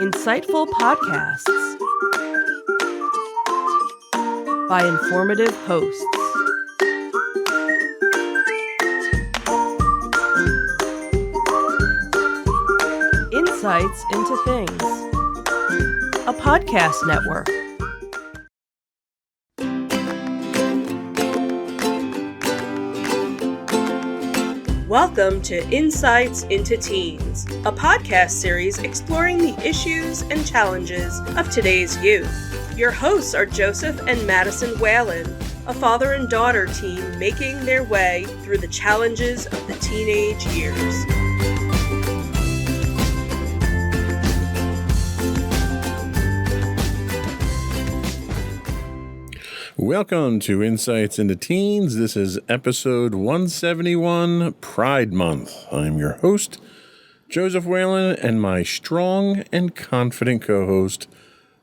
Insightful podcasts by informative hosts. Insights into Things, a podcast network. Welcome to Insights into Teens, a podcast series exploring the issues and challenges of today's youth. Your hosts are Joseph and Madison Whalen, a father and daughter team making their way through the challenges of the teenage years. Welcome to Insights into Teens. This is episode 171, Pride Month. I'm your host, Joseph Whalen, and my strong and confident co-host,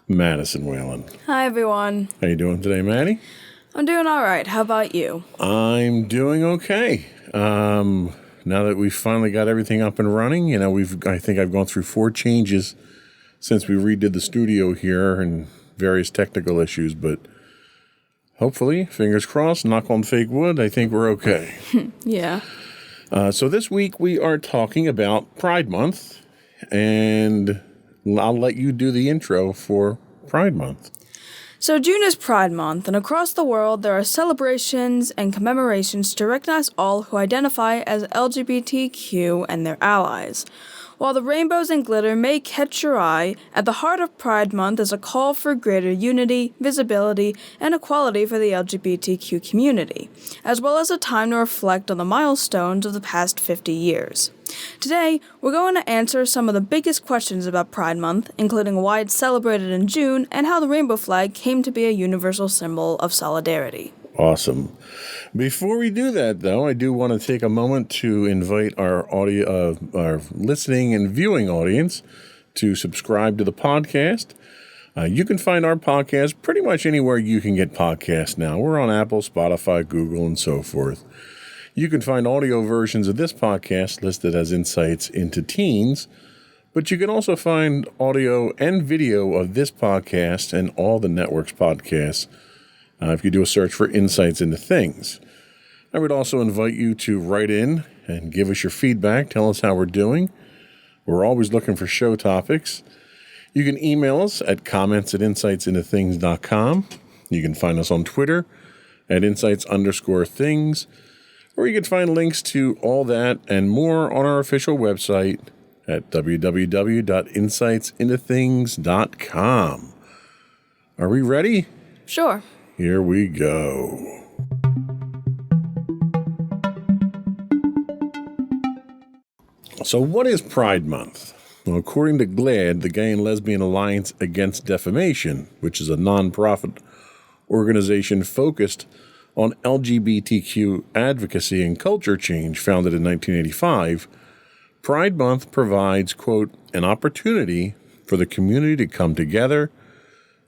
Madison Whalen. Hi, everyone. How you doing today, Maddie? I'm doing all right. How about you? I'm doing okay. Now that we've finally got everything up and running, I think I've gone through 4 changes since we redid the studio here and various technical issues, but hopefully, fingers crossed, knock on fake wood, I think we're okay. Yeah. So this week we are talking about Pride Month, and I'll let you do the intro for Pride Month. So June is Pride Month, and across the world there are celebrations and commemorations to recognize all who identify as LGBTQ and their allies. While the rainbows and glitter may catch your eye, at the heart of Pride Month is a call for greater unity, visibility, and equality for the LGBTQ community, as well as a time to reflect on the milestones of the past 50 years. Today, we're going to answer some of the biggest questions about Pride Month, including why it's celebrated in June and how the rainbow flag came to be a universal symbol of solidarity. Awesome. Before we do that, though, I do want to take a moment to invite our listening and viewing audience to subscribe to the podcast. You can find our podcast pretty much anywhere you can get podcasts now. We're on Apple, Spotify, Google, and so forth. You can find audio versions of this podcast listed as Insights into Teens, but you can also find audio and video of this podcast and all the network's podcasts if you do a search for Insights into Things. I would also invite you to write in and give us your feedback. Tell us how we're doing. We're always looking for show topics. You can email us at comments@insightsintothings.com. You can find us on Twitter at insights_things. Or you can find links to all that and more on our official website at www.insightsintothings.com. Are we ready? Sure. Here we go. So what is Pride Month? Well, according to GLAAD, the Gay and Lesbian Alliance Against Defamation, which is a nonprofit organization focused on LGBTQ advocacy and culture change, founded in 1985, Pride Month provides, quote, an opportunity for the community to come together,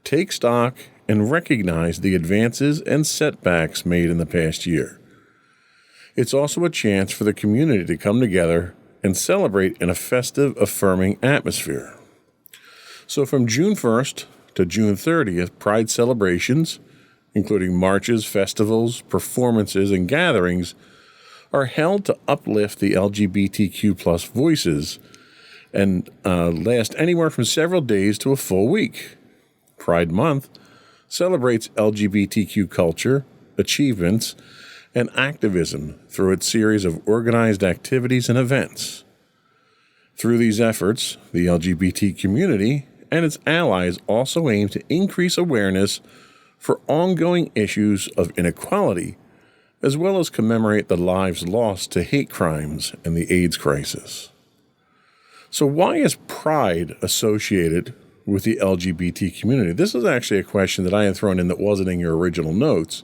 take stock, and recognize the advances and setbacks made in the past year. It's also a chance for the community to come together and celebrate in a festive, affirming atmosphere. So from June 1st to June 30th, Pride celebrations, including marches, festivals, performances, and gatherings, are held to uplift the LGBTQ plus voices and last anywhere from several days to a full week. Pride Month celebrates LGBTQ culture, achievements, and activism through its series of organized activities and events. Through these efforts, the LGBT community and its allies also aim to increase awareness for ongoing issues of inequality, as well as commemorate the lives lost to hate crimes and the AIDS crisis. So why is Pride associated with the LGBT community? This is actually a question that I had thrown in that wasn't in your original notes,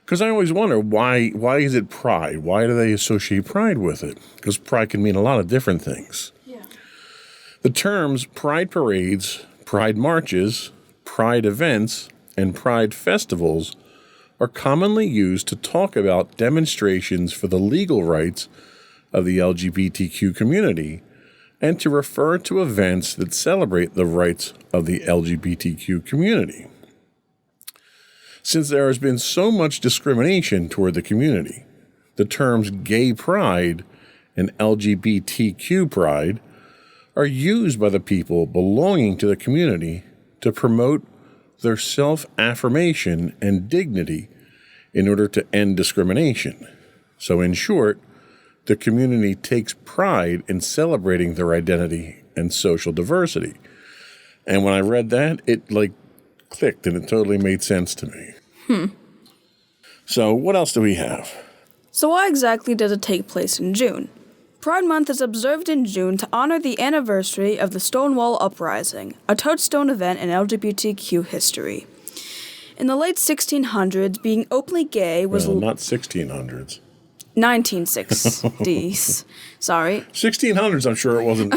because I always wonder, why is it Pride? Why do they associate Pride with it? Because Pride can mean a lot of different things. Yeah. The terms Pride parades, Pride marches, Pride events, and Pride festivals are commonly used to talk about demonstrations for the legal rights of the LGBTQ community, and to refer to events that celebrate the rights of the LGBTQ community. Since there has been so much discrimination toward the community, the terms gay pride and LGBTQ pride are used by the people belonging to the community to promote their self-affirmation and dignity in order to end discrimination. So in short, the community takes pride in celebrating their identity and social diversity. And when I read that, it clicked and it totally made sense to me. So what else do we have? So why exactly does it take place in June? Pride Month is observed in June to honor the anniversary of the Stonewall Uprising, a touchstone event in LGBTQ history. In the late 1600s, being openly gay was... Well, not 1600s. 1960s. Sorry. 1600s, I'm sure it wasn't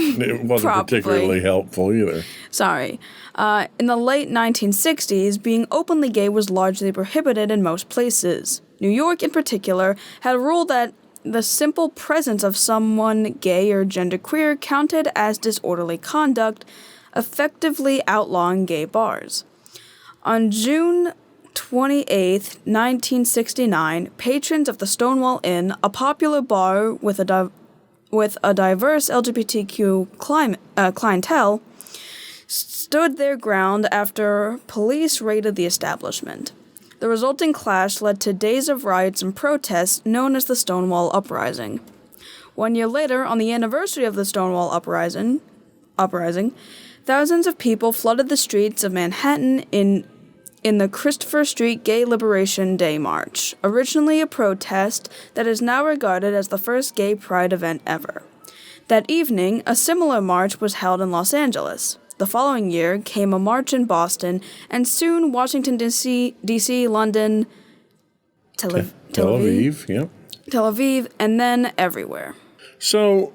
particularly helpful either. Sorry. In the late 1960s, being openly gay was largely prohibited in most places. New York, in particular, had a rule that the simple presence of someone gay or genderqueer counted as disorderly conduct, effectively outlawing gay bars. On June 28, 1969, patrons of the Stonewall Inn, a popular bar with a diverse LGBTQ clientele, stood their ground after police raided the establishment. The resulting clash led to days of riots and protests known as the Stonewall Uprising. 1 year later, on the anniversary of the Stonewall Uprising, thousands of people flooded the streets of Manhattan in the Christopher Street Gay Liberation Day March, originally a protest that is now regarded as the first gay pride event ever. That evening, a similar march was held in Los Angeles. The following year came a march in Boston, and soon Washington, D.C., London, Tel Aviv, and then everywhere. So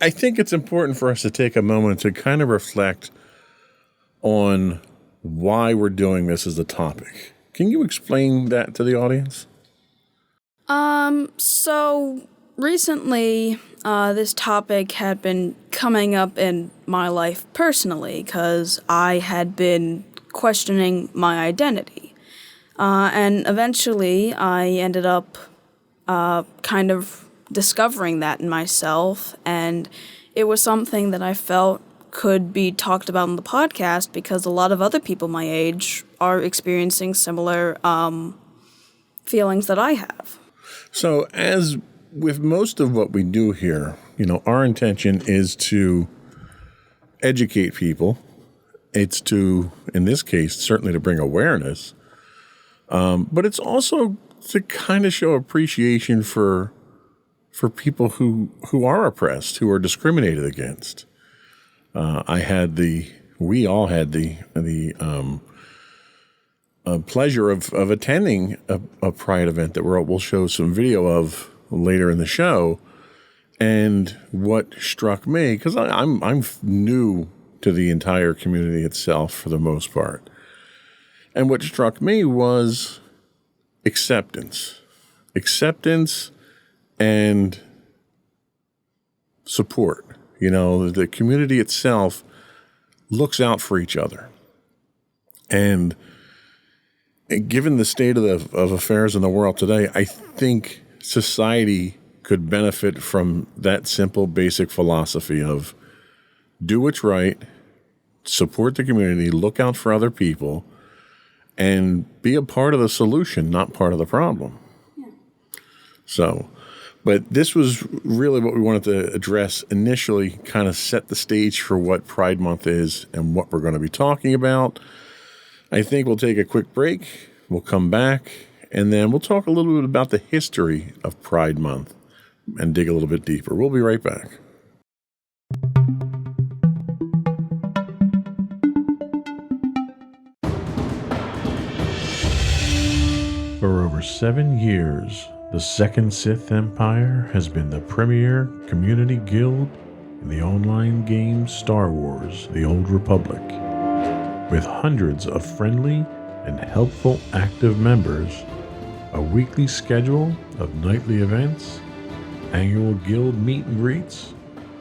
I think it's important for us to take a moment to kind of reflect on why we're doing this as a topic. Can you explain that to the audience? So recently, this topic had been coming up in my life personally because I had been questioning my identity. And eventually, I ended up kind of discovering that in myself, and it was something that I felt could be talked about on the podcast because a lot of other people my age are experiencing similar feelings that I have. So as with most of what we do here, our intention is to educate people. It's to, in this case, certainly to bring awareness, but it's also to kind of show appreciation for people who are oppressed, who are discriminated against. We all had the pleasure of attending a Pride event that we'll show some video of later in the show. And what struck me, because I'm new to the entire community itself for the most part, and what struck me was acceptance and support. The community itself looks out for each other. And given the state of affairs in the world today, I think society could benefit from that simple, basic philosophy of do what's right, support the community, look out for other people, and be a part of the solution, not part of the problem. Yeah. So, but this was really what we wanted to address initially, kind of set the stage for what Pride Month is and what we're going to be talking about. I think we'll take a quick break. We'll come back, and then we'll talk a little bit about the history of Pride Month and dig a little bit deeper. We'll be right back. For over 7 years, the Second Sith Empire has been the premier community guild in the online game Star Wars: The Old Republic. With hundreds of friendly and helpful active members, a weekly schedule of nightly events, annual guild meet and greets,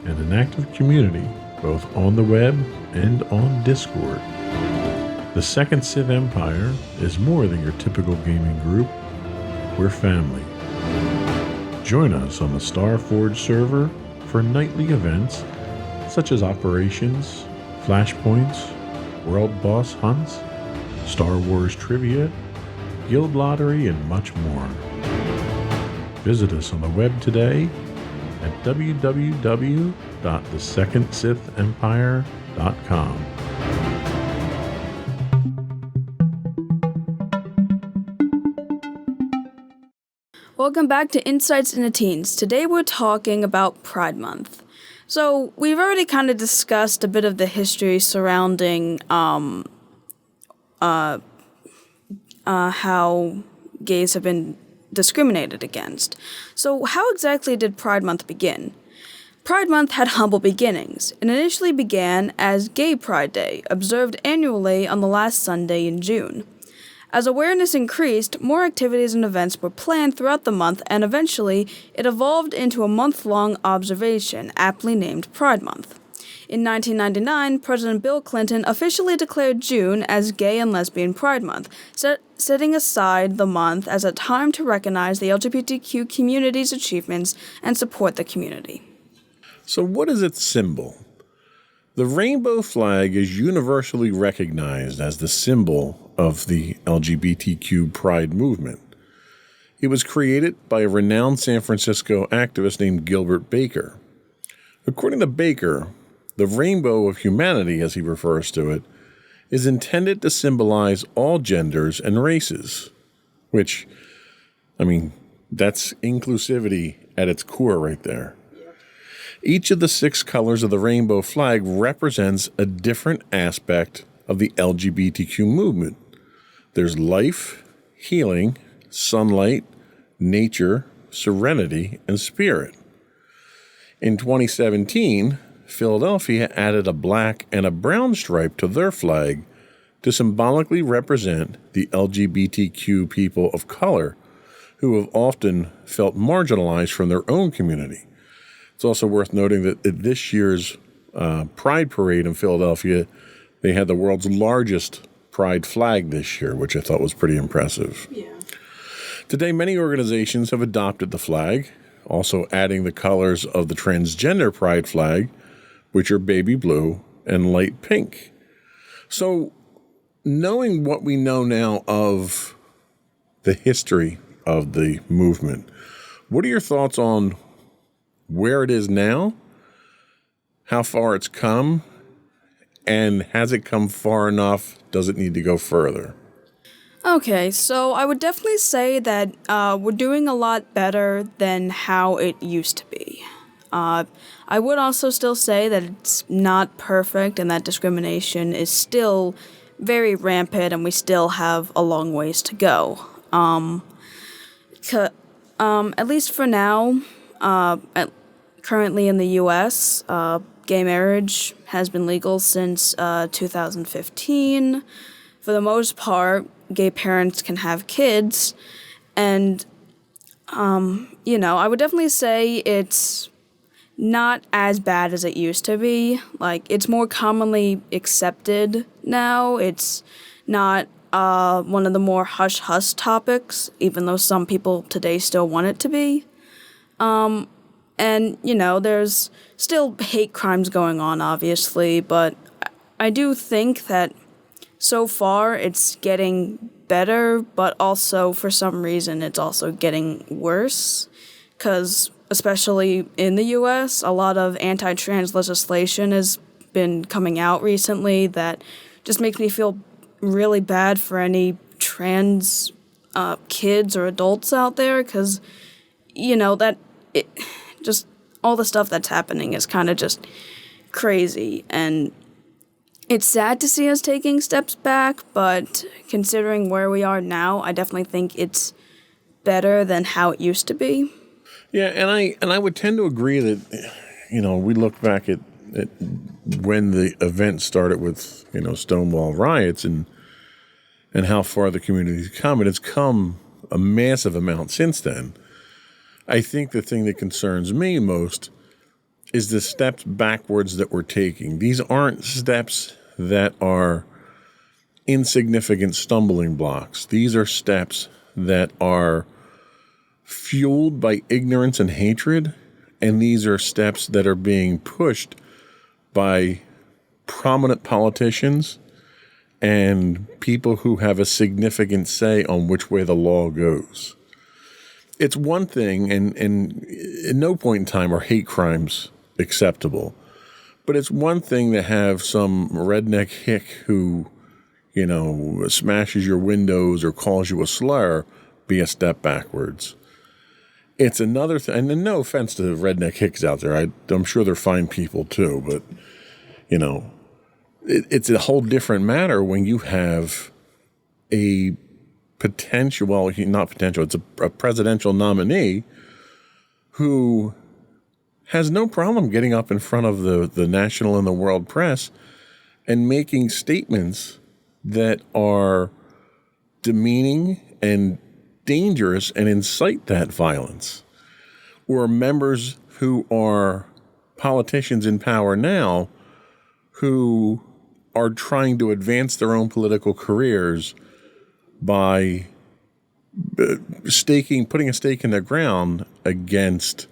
and an active community both on the web and on Discord. The Second Sith Empire is more than your typical gaming group. We're family. Join us on the Starforge server for nightly events such as operations, flashpoints, world boss hunts, Star Wars trivia, guild lottery, and much more. Visit us on the web today at www.thesecondsithempire.com. Welcome back to Insights into Teens. Today we're talking about Pride Month. So we've already kind of discussed a bit of the history surrounding how gays have been discriminated against. So how exactly did Pride Month begin? Pride Month had humble beginnings. It initially began as Gay Pride Day, observed annually on the last Sunday in June. As awareness increased, more activities and events were planned throughout the month, and eventually it evolved into a month-long observation, aptly named Pride Month. In 1999, President Bill Clinton officially declared June as Gay and Lesbian Pride Month, setting aside the month as a time to recognize the LGBTQ community's achievements and support the community. So what is its symbol? The rainbow flag is universally recognized as the symbol of the LGBTQ pride movement. It was created by a renowned San Francisco activist named Gilbert Baker. According to Baker, the rainbow of humanity, as he refers to it, is intended to symbolize all genders and races, which, that's inclusivity at its core right there. Each of the 6 colors of the rainbow flag represents a different aspect of the LGBTQ movement. There's life, healing, sunlight, nature, serenity, and spirit. In 2017, Philadelphia added a black and a brown stripe to their flag to symbolically represent the LGBTQ people of color who have often felt marginalized from their own community. It's also worth noting that at this year's Pride Parade in Philadelphia, they had the world's largest pride flag this year, which I thought was pretty impressive. Yeah. Today, many organizations have adopted the flag, also adding the colors of the transgender pride flag, which are baby blue and light pink. So, knowing what we know now of the history of the movement, what are your thoughts on where it is now, how far it's come, and has it come far enough? Does it need to go further? Okay, so I would definitely say that we're doing a lot better than how it used to be. I would also still say that it's not perfect and that discrimination is still very rampant and we still have a long ways to go. At least for now, currently in the U.S., gay marriage has been legal since 2015. For the most part, gay parents can have kids, and, I would definitely say it's not as bad as it used to be. Like, it's more commonly accepted now. It's not one of the more hush-hush topics, even though some people today still want it to be. And, there's still hate crimes going on, obviously, but I do think that so far it's getting better, but also for some reason it's also getting worse, because especially in the U.S., a lot of anti-trans legislation has been coming out recently that just makes me feel really bad for any trans kids or adults out there, because, just all the stuff that's happening is kind of just crazy, and it's sad to see us taking steps back, but considering where we are now, I definitely think it's better than how it used to be. Yeah, and I would tend to agree that, we look back at when the event started with, Stonewall riots and how far the community's come, and it's come a massive amount since then. I think the thing that concerns me most is the steps backwards that we're taking. These aren't steps that are insignificant stumbling blocks. These are steps that are fueled by ignorance and hatred, and these are steps that are being pushed by prominent politicians and people who have a significant say on which way the law goes. It's one thing, and at no point in time are hate crimes acceptable, but it's one thing to have some redneck hick who, smashes your windows or calls you a slur be a step backwards. It's another thing, and no offense to redneck hicks out there, I'm sure they're fine people too, but, it's a whole different matter when you have a potential, well, not potential, it's a presidential nominee who has no problem getting up in front of the national and the world press and making statements that are demeaning and dangerous and incite that violence. Or members who are politicians in power now who are trying to advance their own political careers by putting a stake in the ground against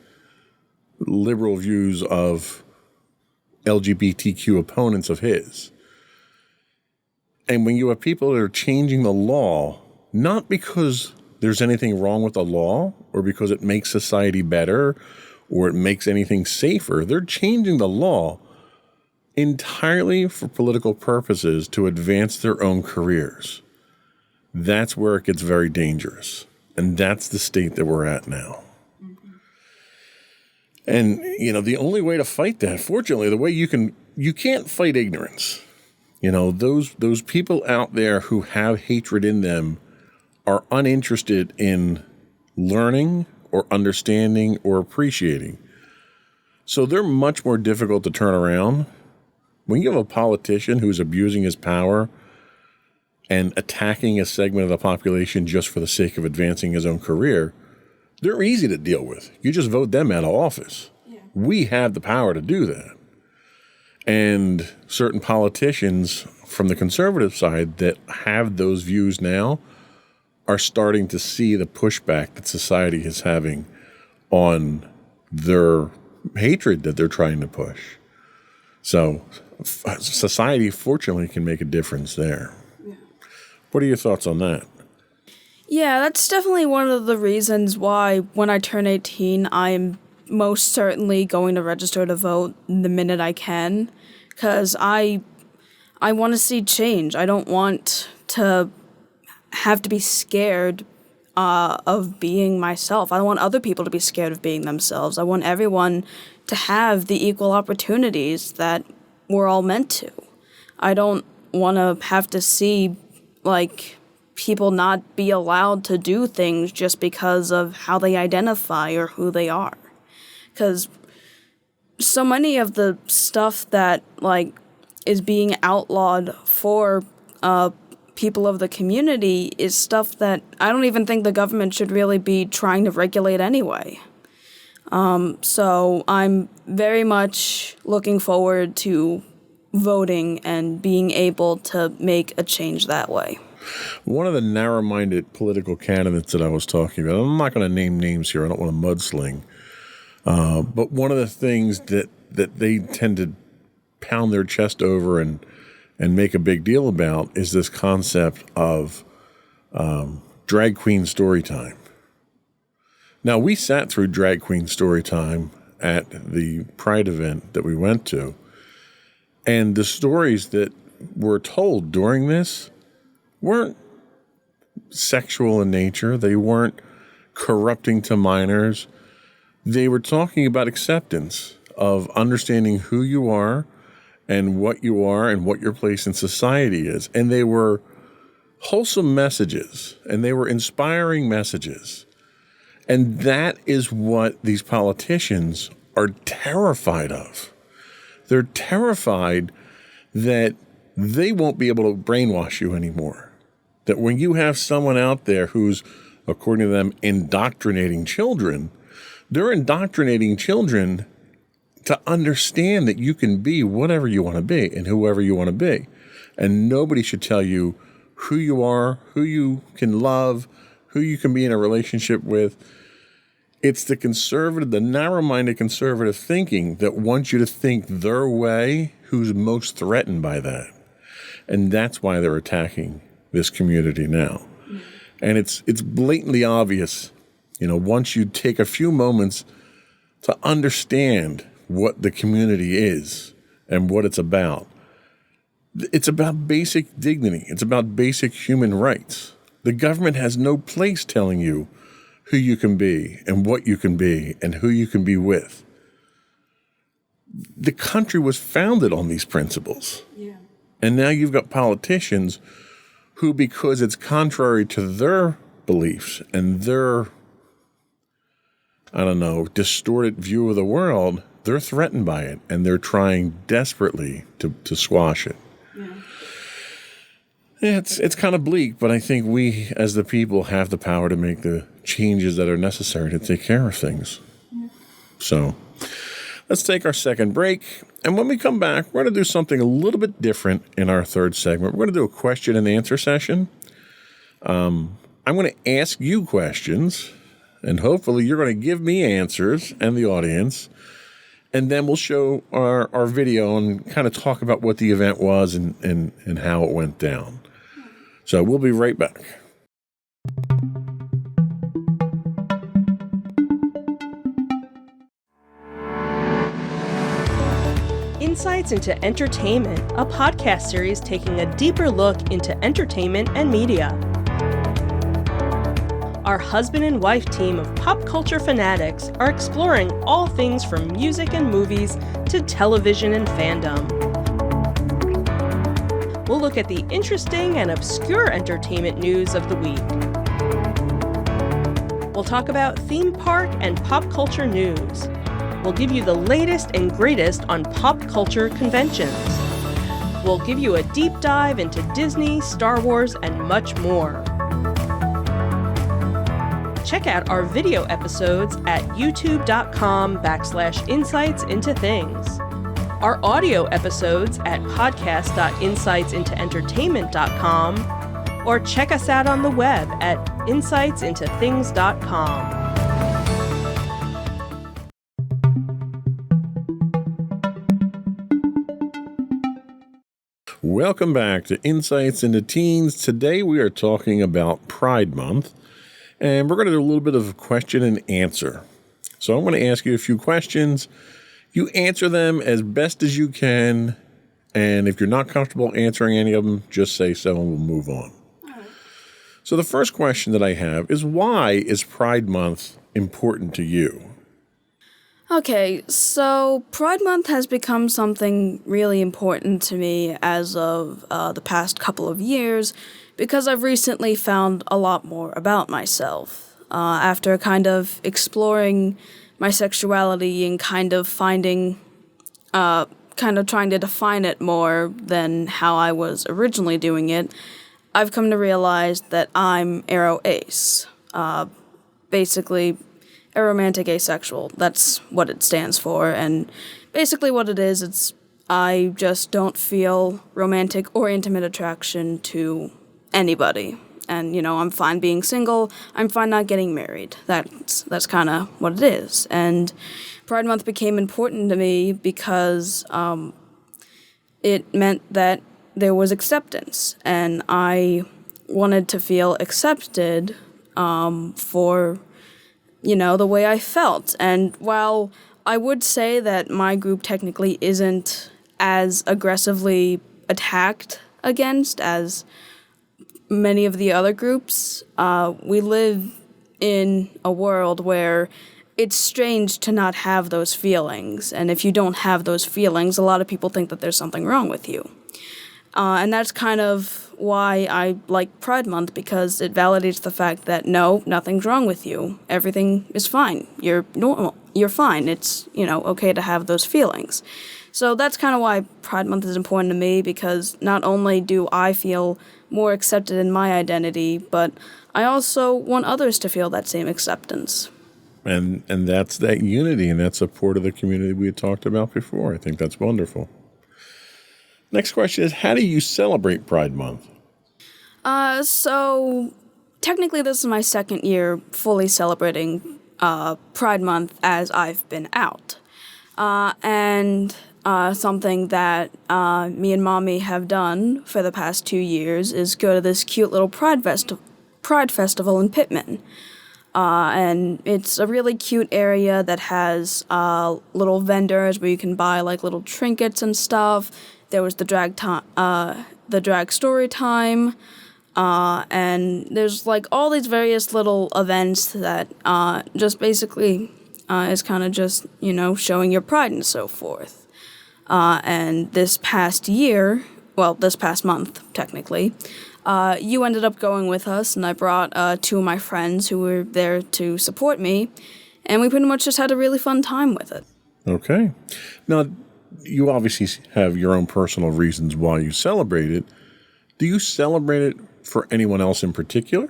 liberal views of LGBTQ opponents of his. And when you have people that are changing the law, not because there's anything wrong with the law or because it makes society better or it makes anything safer, they're changing the law entirely for political purposes to advance their own careers. That's where it gets very dangerous. And that's the state that we're at now. Mm-hmm. And, the only way to fight that, fortunately, the way you can't fight ignorance. Those people out there who have hatred in them are uninterested in learning or understanding or appreciating. So they're much more difficult to turn around. When you have a politician who's abusing his power and attacking a segment of the population just for the sake of advancing his own career, they're easy to deal with. You just vote them out of office. Yeah. We have the power to do that. And certain politicians from the conservative side that have those views now are starting to see the pushback that society is having on their hatred that they're trying to push. So society, fortunately, can make a difference there. Yeah. What are your thoughts on that? Yeah, that's definitely one of the reasons why when I turn 18, I'm most certainly going to register to vote the minute I can, because I want to see change. I don't want to have to be scared of being myself. I don't want other people to be scared of being themselves. I want everyone to have the equal opportunities that we're all meant to. I don't want to have to see, people not be allowed to do things just because of how they identify or who they are. Because so many of the stuff that, is being outlawed for people of the community is stuff that I don't even think the government should really be trying to regulate anyway. So I'm very much looking forward to voting and being able to make a change that way. One of the narrow-minded political candidates that I was talking about, I'm not going to name names here, I don't want to mudsling, but one of the things that they tend to pound their chest over and make a big deal about is this concept of drag queen story time. Now, we sat through drag queen story time at the Pride event that we went to, and the stories that were told during this weren't sexual in nature. They weren't corrupting to minors. They were talking about acceptance of understanding who you are and what your place in society is. And they were wholesome messages, and they were inspiring messages. And that is what these politicians are terrified of. They're terrified that they won't be able to brainwash you anymore. That when you have someone out there who's, according to them, indoctrinating children, they're indoctrinating children to understand that you can be whatever you want to be and whoever you want to be. And nobody should tell you who you are, who you can love, who you can be in a relationship with. It's the narrow-minded conservative thinking that wants you to think their way who's most threatened by that. And that's why they're attacking this community now. And it's blatantly obvious, once you take a few moments to understand what the community is and what it's about. It's about basic dignity. It's about basic human rights. The government has no place telling you who you can be and what you can be and who you can be with. The country was founded on these principles. Yeah. And now you've got politicians who, because it's contrary to their beliefs and their, distorted view of the world, they're threatened by it, and they're trying desperately to squash it. Yeah. It's kind of bleak, but I think we, as the people, have the power to make the changes that are necessary to take care of things. Yeah. So let's take our second break, and when we come back, we're going to do something a little bit different in our third segment. We're going to do a question and answer session. I'm going to ask you questions, and hopefully you're going to give me answers and the audience, and then we'll show our video and kind of talk about what the event was and how it went down. So we'll be right back. Insights into Entertainment, a podcast series taking a deeper look into entertainment and media. Our husband and wife team of pop culture fanatics are exploring all things from music and movies to television and fandom. We'll look at the interesting and obscure entertainment news of the week. We'll talk about theme park and pop culture news. We'll give you the latest and greatest on pop culture conventions. We'll give you a deep dive into Disney, Star Wars, and much more. Check out our video episodes at youtube.com/insightsintothings. Our audio episodes at podcast.insightsintoentertainment.com, or check us out on the web at insightsintothings.com. Welcome back to Insights into Teens. Today we are talking about Pride Month, and we're going to do a little bit of question and answer. So I'm going to ask you a few questions. You answer them as best as you can, and if you're not comfortable answering any of them, just say so and we'll move on. All right. So the first question that I have is, why is Pride Month important to you? Okay, so Pride Month has become something really important to me as of the past couple of years, because I've recently found a lot more about myself. After kind of exploring my sexuality and kind of trying to define it more than how I was originally doing it, I've come to realize that I'm aro-ace. Basically, aromantic asexual. That's what it stands for, and basically what it is, it's I just don't feel romantic or intimate attraction to anybody. And, I'm fine being single, I'm fine not getting married. That's kind of what it is. And Pride Month became important to me because it meant that there was acceptance, and I wanted to feel accepted for, the way I felt. And while I would say that my group technically isn't as aggressively attacked against as many of the other groups, we live in a world where it's strange to not have those feelings. And if you don't have those feelings, a lot of people think that there's something wrong with you. And that's kind of why I like Pride Month, because it validates the fact that no, nothing's wrong with you. Everything is fine. You're normal. You're fine. It's, okay to have those feelings. So that's kind of why Pride Month is important to me, because not only do I feel more accepted in my identity, but I also want others to feel that same acceptance. And that's that unity and that support of the community we had talked about before. I think that's wonderful. Next question is, how do you celebrate Pride Month? So technically this is my second year fully celebrating Pride Month as I've been out. And something that me and Mommy have done for the past 2 years is go to this cute little Pride Festival in Pittman. And it's a really cute area that has little vendors where you can buy like little trinkets and stuff. There was the drag story time, and there's like all these various little events that just basically is kind of just, showing your pride and so forth. And this past month, technically, you ended up going with us, and I brought 2 of my friends who were there to support me, and we pretty much just had a really fun time with it. Okay. Now, you obviously have your own personal reasons why you celebrate it. Do you celebrate it for anyone else in particular?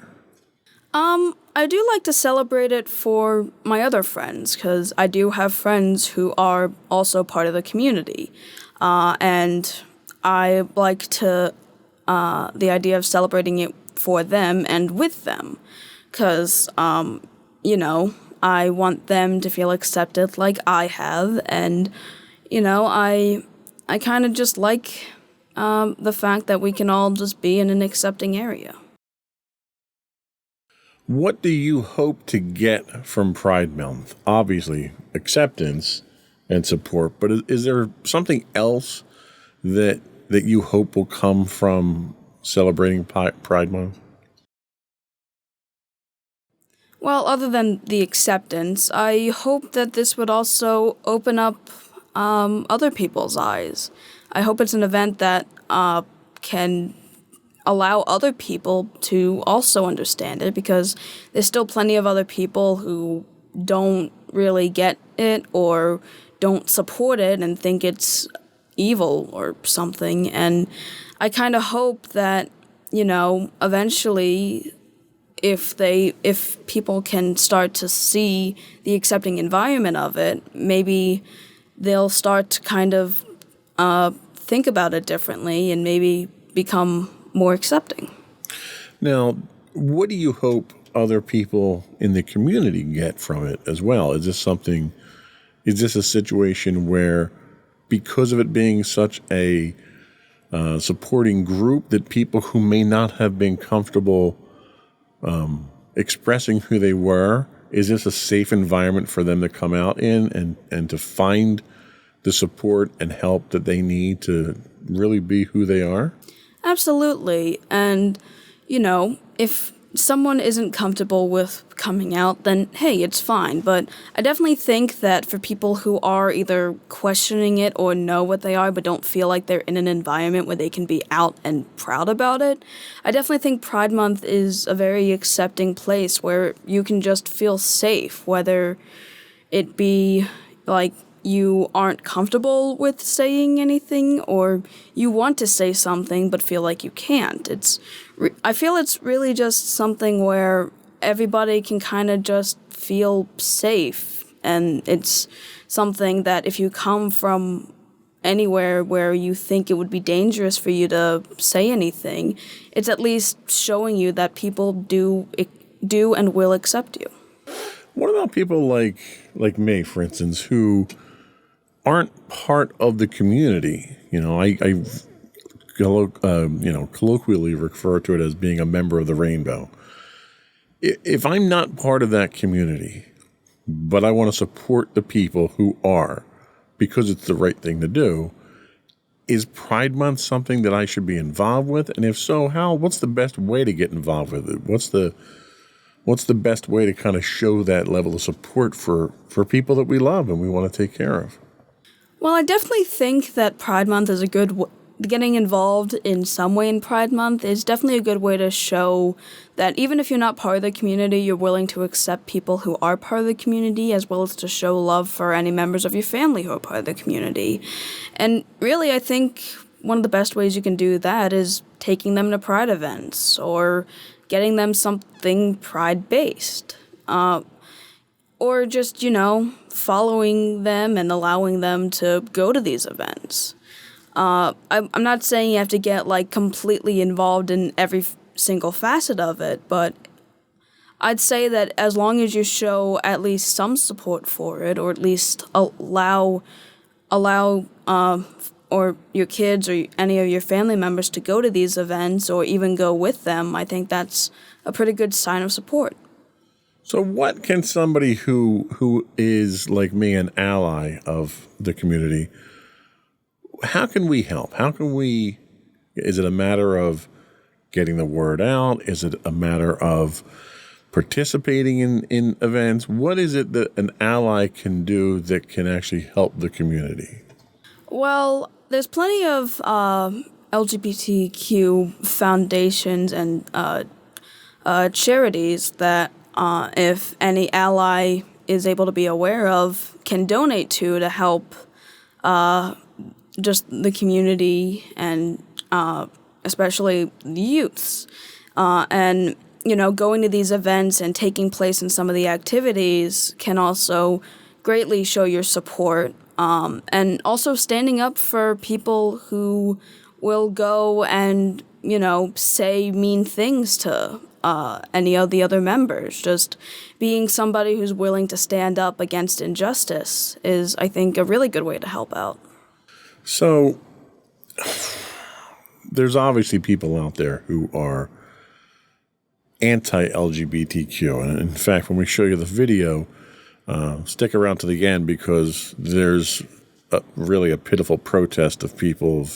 I do like to celebrate it for my other friends, because I do have friends who are also part of the community. And I like to the idea of celebrating it for them and with them, because, I want them to feel accepted like I have, and, I kind of just like the fact that we can all just be in an accepting area. What do you hope to get from Pride Month? Obviously, acceptance and support, but is there something else that you hope will come from celebrating Pride Month? Well, other than the acceptance, I hope that this would also open up other people's eyes. I hope it's an event that can allow other people to also understand it, because there's still plenty of other people who don't really get it or don't support it and think it's evil or something. And I kind of hope that, eventually if people can start to see the accepting environment of it, maybe they'll start to kind of think about it differently and maybe become more accepting. Now, what do you hope other people in the community get from it as well? Is this a situation where, because of it being such a supporting group, that people who may not have been comfortable expressing who they were, is this a safe environment for them to come out in and to find the support and help that they need to really be who they are? Absolutely. And, if someone isn't comfortable with coming out, then hey, it's fine. But I definitely think that for people who are either questioning it or know what they are but don't feel like they're in an environment where they can be out and proud about it, I definitely think Pride Month is a very accepting place where you can just feel safe, whether it be like you aren't comfortable with saying anything or you want to say something but feel like you can't. I feel it's really just something where everybody can kind of just feel safe, and it's something that if you come from anywhere where you think it would be dangerous for you to say anything, it's at least showing you that people do and will accept you. What about people like me, for instance, who aren't part of the community? I colloquially refer to it as being a member of the rainbow. If I'm not part of that community, but I want to support the people who are, because it's the right thing to do, is Pride Month something that I should be involved with? And if so, how? What's the best way to get involved with it? What's the best way to kind of show that level of support for people that we love and we want to take care of? Well, I definitely think that Pride Month is getting involved in some way in Pride Month is definitely a good way to show that even if you're not part of the community, you're willing to accept people who are part of the community, as well as to show love for any members of your family who are part of the community. And really, I think one of the best ways you can do that is taking them to Pride events or getting them something Pride-based. or just, following them and allowing them to go to these events. I'm not saying you have to get, completely involved in every single facet of it, but I'd say that as long as you show at least some support for it, or at least allow or your kids or any of your family members to go to these events or even go with them, I think that's a pretty good sign of support. So what can somebody who is, like me, an ally of the community, how can we help? Is it a matter of getting the word out? Is it a matter of participating in events? What is it that an ally can do that can actually help the community? Well, there's plenty of LGBTQ foundations and charities that if any ally is able to be aware of, can donate to help just the community and especially the youths. And, going to these events and taking place in some of the activities can also greatly show your support. And also standing up for people who will go and, say mean things to any of the other members. Just being somebody who's willing to stand up against injustice is, I think, a really good way to help out. So there's obviously people out there who are anti-LGBTQ. And in fact, when we show you the video, stick around to the end because there's really a pitiful protest of people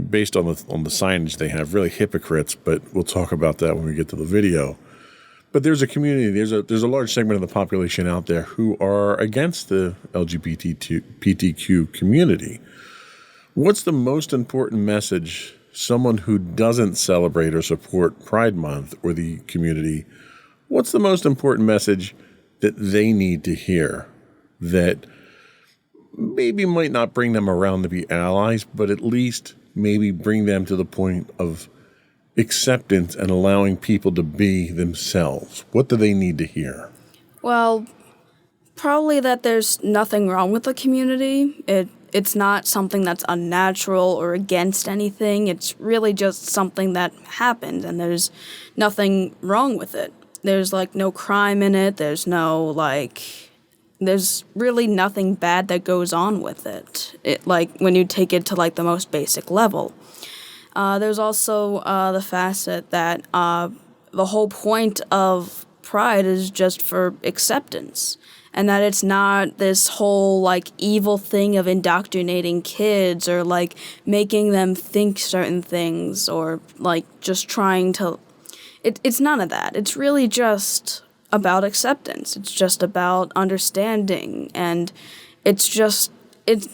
based on the signage they have, really hypocrites, but we'll talk about that when we get to the video. But there's a community, there's a large segment of the population out there who are against the LGBTQ community. What's the most important message someone who doesn't celebrate or support Pride Month or the community, what's the most important message that they need to hear that maybe might not bring them around to be allies, but at least maybe bring them to the point of acceptance and allowing people to be themselves? What do they need to hear? Well, probably that there's nothing wrong with the community. It's not something that's unnatural or against anything. It's really just something that happened, and there's nothing wrong with it. There's, no crime in it. There's there's really nothing bad that goes on with it. When you take it to, the most basic level. There's also the facet that the whole point of Pride is just for acceptance. And that it's not this whole, evil thing of indoctrinating kids or, making them think certain things or, just trying to... It's none of that. It's really just about acceptance. It's just about understanding. And it's just... It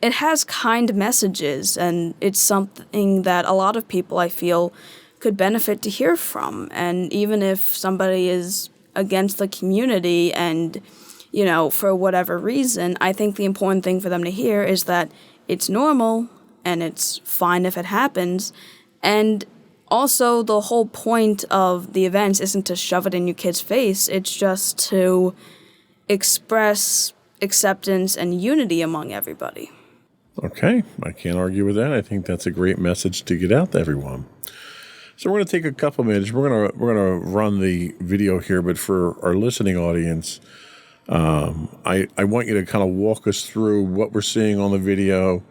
has kind messages, and it's something that a lot of people, I feel, could benefit to hear from. And even if somebody is against the community and... for whatever reason, I think the important thing for them to hear is that it's normal and it's fine if it happens. And also, the whole point of the events isn't to shove it in your kid's face. It's just to express acceptance and unity among everybody. Okay, I can't argue with that. I think that's a great message to get out to everyone. So we're going to take a couple minutes. We're going to run the video here, but for our listening audience, I want you to kind of walk us through what we're seeing on the video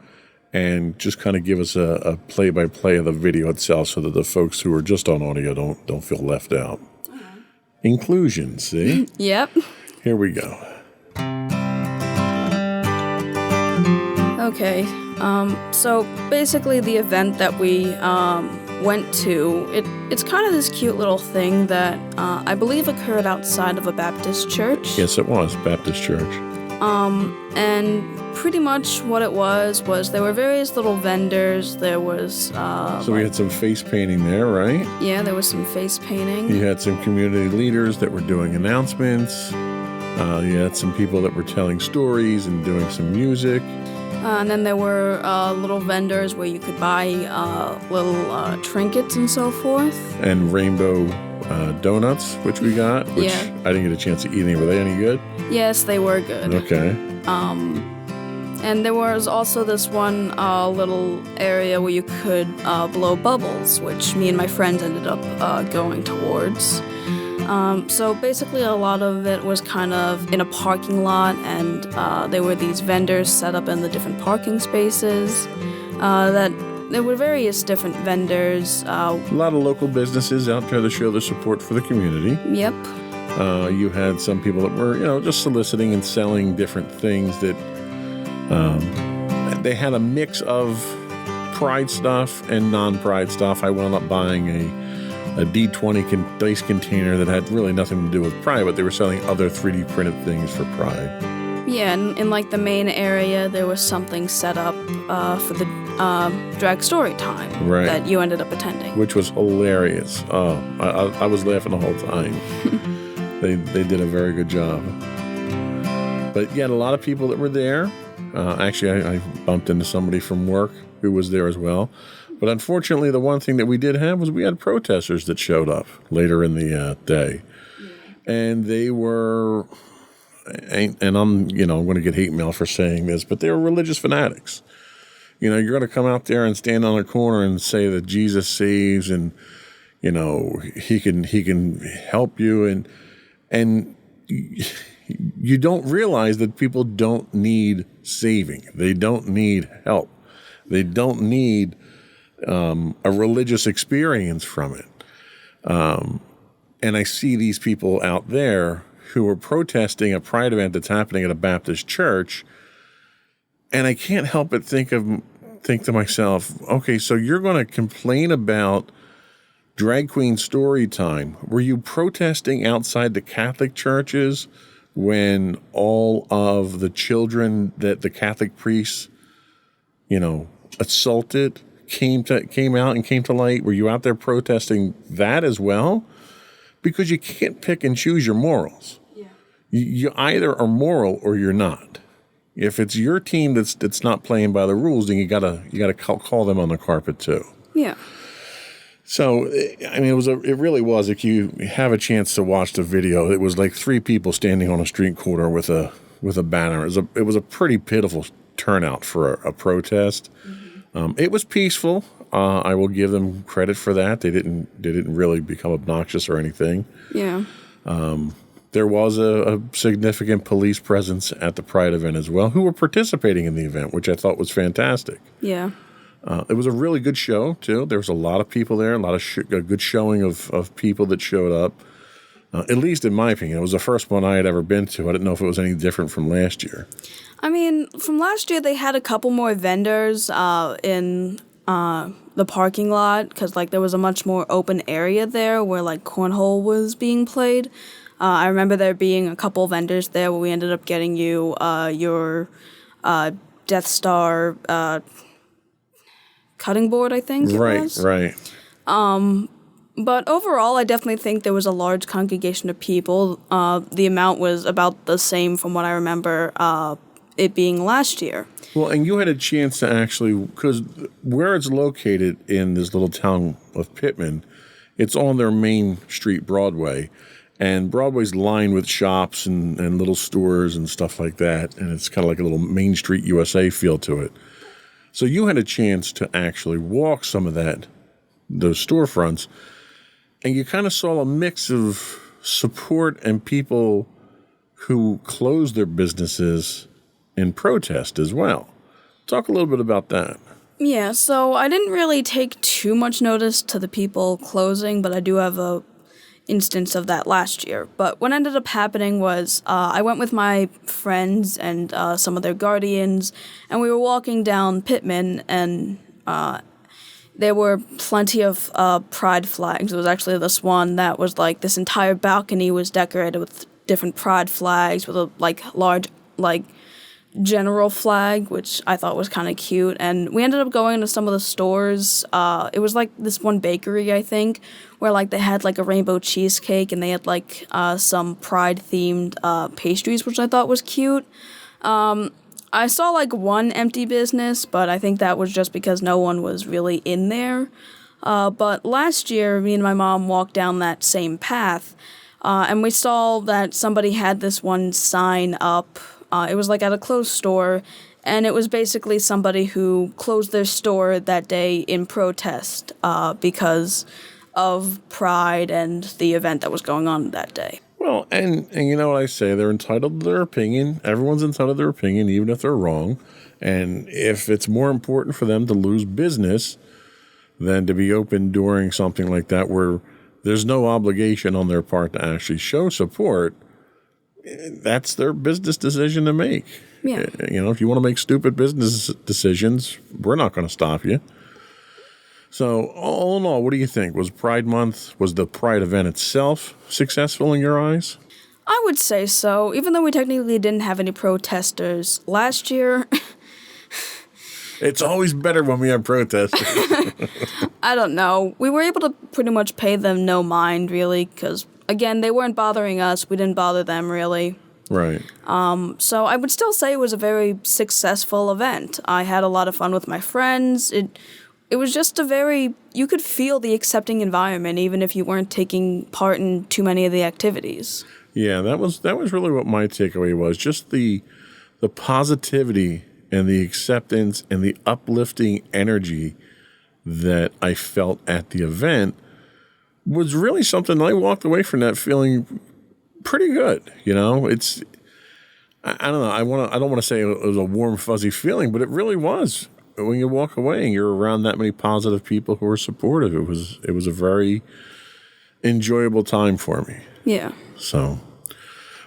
and just kind of give us a play-by-play of the video itself so that the folks who are just on audio don't feel left out. Uh-huh. Inclusion, see? Yep. Here we go. Okay, so basically the event that we went to, it's kind of this cute little thing that I believe occurred outside of a Baptist church. Yes, it was Baptist church. And pretty much what it was there were various little vendors. There was so we had some face painting there, right? Yeah, there was some face painting. You had some community leaders that were doing announcements. You had some people that were telling stories and doing some music. And then there were little vendors where you could buy little trinkets and so forth. And rainbow donuts, which we got, which Yeah. I didn't get a chance to eat any. Were they any good? Yes, they were good. Okay. And there was also this one little area where you could blow bubbles, which me and my friends ended up going towards. So basically a lot of it was kind of in a parking lot, and there were these vendors set up in the different parking spaces. There were various different vendors. A lot of local businesses out there to show their support for the community. Yep. You had some people that were, just soliciting and selling different things that they had a mix of Pride stuff and non-Pride stuff. I wound up buying a D20 dice container that had really nothing to do with Pride, but they were selling other 3D printed things for Pride. Yeah, and in like the main area, there was something set up for the drag story time that you ended up attending, which was hilarious. Oh, I was laughing the whole time. They did a very good job. But yeah, a lot of people that were there. Actually, I bumped into somebody from work who was there as well. But unfortunately, the one thing that we did have was we had protesters that showed up later in the day. And they were, and I'm going to get hate mail for saying this, but they were religious fanatics. You're going to come out there and stand on a corner and say that Jesus saves and, he can help you. And you don't realize that people don't need saving. They don't need help. They don't need a religious experience from it. And I see these people out there who are protesting a Pride event that's happening at a Baptist church, and I can't help but think to myself, okay, so you're going to complain about drag queen story time. Were you protesting outside the Catholic churches when all of the children that the Catholic priests, assaulted came out and came to light? Were you out there protesting that as well? Because you can't pick and choose your morals. Yeah. You either are moral or you're not. If it's your team that's not playing by the rules, then you gotta call them on the carpet too. Yeah. So, I mean, it really was. If you have a chance to watch the video, it was like 3 people standing on a street corner with a banner. It was a pretty pitiful turnout for a protest. Mm-hmm. It was peaceful. I will give them credit for that. They didn't really become obnoxious or anything. Yeah. There was a significant police presence at the Pride event as well, who were participating in the event, which I thought was fantastic. Yeah. It was a really good show, too. There was a lot of people there, a good showing of people that showed up, at least in my opinion. It was the first one I had ever been to. I didn't know if it was any different from last year. I mean, from last year, they had a couple more vendors in the parking lot because, there was a much more open area there where, cornhole was being played. I remember there being a couple vendors there where we ended up getting you your Death Star cutting board, I think it was. Right. But overall, I definitely think there was a large congregation of people. The amount was about the same from what I remember it being last year. Well, and you had a chance to actually, because where it's located in this little town of Pittman, it's on their main street, Broadway. And Broadway's lined with shops and little stores and stuff like that. And it's kind of like a little Main Street USA feel to it. So you had a chance to actually walk some of those storefronts, and you kind of saw a mix of support and people who closed their businesses in protest as well. Talk a little bit about that. Yeah, so I didn't really take too much notice to the people closing, but I do have a instance of that last year. But what ended up happening was I went with my friends and some of their guardians, and we were walking down Pittman, and there were plenty of pride flags. There was actually this one that was this entire balcony was decorated with different pride flags with a large general flag, which I thought was kind of cute. And we ended up going to some of the stores. It was this one bakery, I think, where they had a rainbow cheesecake, and they had some pride themed pastries, which I thought was cute. I saw one empty business, but I think that was just because no one was really in there. But last year, me and my mom walked down that same path, and we saw that somebody had this one sign up. It was like at a closed store, and it was basically somebody who closed their store that day in protest because of Pride and the event that was going on that day. Well, and you know what I say, they're entitled to their opinion. Everyone's entitled to their opinion, even if they're wrong. And if it's more important for them to lose business than to be open during something like that where there's no obligation on their part to actually show support, that's their business decision to make. Yeah. You know, if you want to make stupid business decisions, we're not going to stop you. So, all in all, what do you think? Was Pride Month, was the Pride event itself successful in your eyes? I would say so, even though we technically didn't have any protesters last year. It's always better when we have protesters. I don't know. We were able to pretty much pay them no mind, really, because, again, they weren't bothering us. We didn't bother them, really. Right. So I would still say it was a very successful event. I had a lot of fun with my friends. It was just you could feel the accepting environment even if you weren't taking part in too many of the activities. Yeah, that was really what my takeaway was. Just the positivity and the acceptance and the uplifting energy that I felt at the event was really something I walked away from that feeling pretty good. You know, I don't know. I don't want to say it was a warm, fuzzy feeling, but it really was. When you walk away and you're around that many positive people who are supportive, it was a very enjoyable time for me. Yeah. So,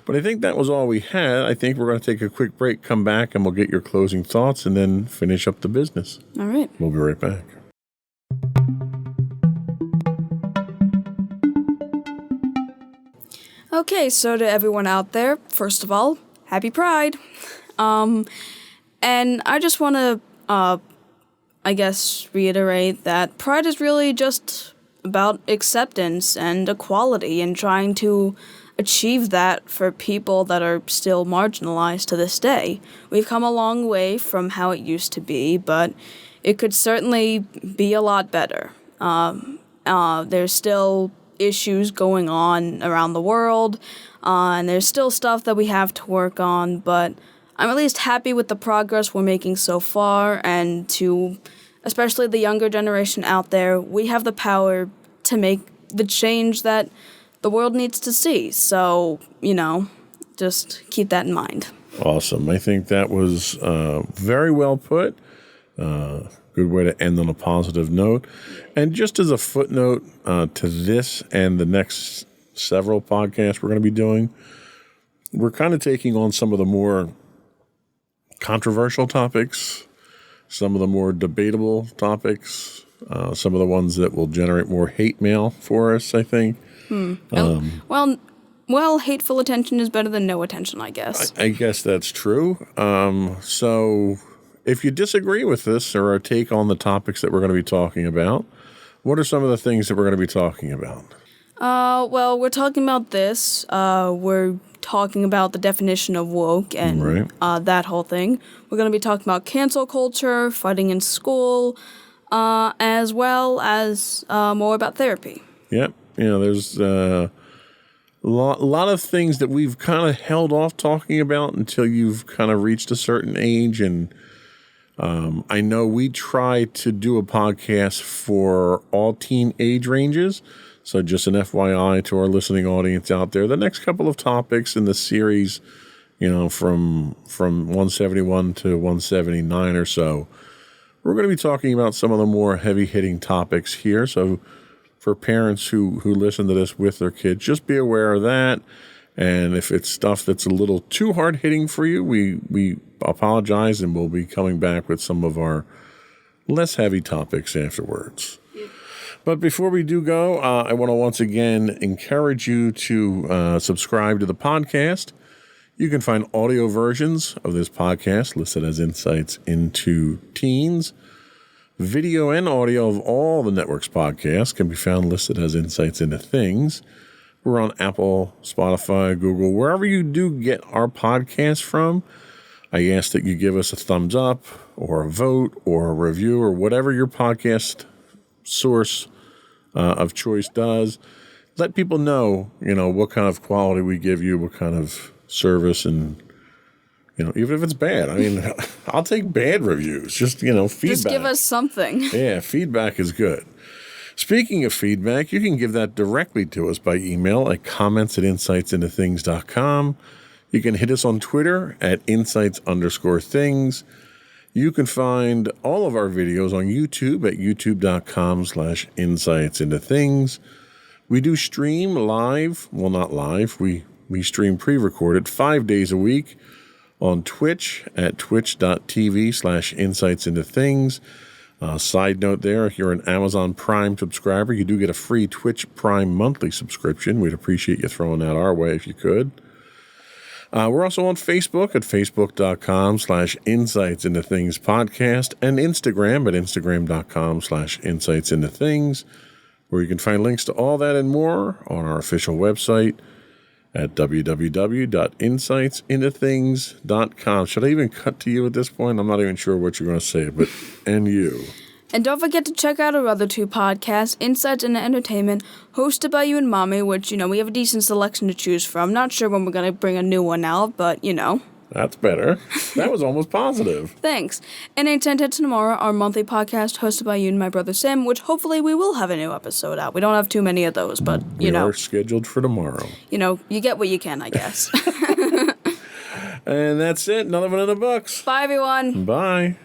but I think that was all we had. I think we're going to take a quick break, come back, and we'll get your closing thoughts and then finish up the business. All right. We'll be right back. Okay, so to everyone out there, first of all, happy Pride. And I just want to I guess, reiterate that Pride is really just about acceptance and equality and trying to achieve that for people that are still marginalized to this day. We've come a long way from how it used to be, but it could certainly be a lot better. There's still issues going on around the world, and there's still stuff that we have to work on, but I'm at least happy with the progress we're making so far, and to especially the younger generation out there, we have the power to make the change that the world needs to see. So, just keep that in mind. Awesome. I think that was very well put. Good way to end on a positive note. And just as a footnote to this and the next several podcasts we're going to be doing, we're kind of taking on some of the more controversial topics, some of the more debatable topics, some of the ones that will generate more hate mail for us, I think. Well, hateful attention is better than no attention, I guess. I guess that's true. So if you disagree with this or our take on the topics that we're going to be talking about, what are some of the things that we're going to be talking about? Well, we're talking about this. We're talking about the definition of woke and that whole thing. We're going to be talking about cancel culture, fighting in school, as well as more about therapy. Yep. There's a lot of things that we've kind of held off talking about until you've kind of reached a certain age. And I know we try to do a podcast for all teen age ranges. So just an FYI to our listening audience out there, the next couple of topics in the series, from 171 to 179 or so, we're going to be talking about some of the more heavy-hitting topics here. So for parents who listen to this with their kids, just be aware of that. And if it's stuff that's a little too hard-hitting for you, we apologize, and we'll be coming back with some of our less heavy topics afterwards. But before we do go, I want to once again encourage you to subscribe to the podcast. You can find audio versions of this podcast listed as Insights into Teens. Video and audio of all the network's podcasts can be found listed as Insights into Things. We're on Apple, Spotify, Google, wherever you do get our podcast from. I ask that you give us a thumbs up or a vote or a review or whatever your podcast source of choice does. Let people know, what kind of quality we give you, what kind of service, and, even if it's bad. I mean, I'll take bad reviews. Just, feedback. Just give us something. Yeah, feedback is good. Speaking of feedback, you can give that directly to us by email at comments@insightsintothings.com. You can hit us on Twitter at insights_things. You can find all of our videos on YouTube at youtube.com/insightsintothings. We do stream live. Well, not live. We stream pre-recorded 5 days a week on Twitch at twitch.tv/insightsintothings. Side note there, if you're an Amazon Prime subscriber, you do get a free Twitch Prime monthly subscription. We'd appreciate you throwing that our way if you could. We're also on Facebook at facebook.com/insightsintothings podcast and Instagram at instagram.com/insightsintothings, where you can find links to all that and more on our official website at www.insightsintothings.com. Should I even cut to you at this point? I'm not even sure what you're going to say, but and you. And don't forget to check out our other two podcasts, Insights into Entertainment, hosted by you and Mommy, which, we have a decent selection to choose from. Not sure when we're going to bring a new one out, but, That's better. That was almost positive. Thanks. And 8 to Tomorrow, our monthly podcast hosted by you and my brother Sam, which hopefully we will have a new episode out. We don't have too many of those, but, We are scheduled for tomorrow. You get what you can, I guess. And that's it. Another one in the books. Bye, everyone. Bye.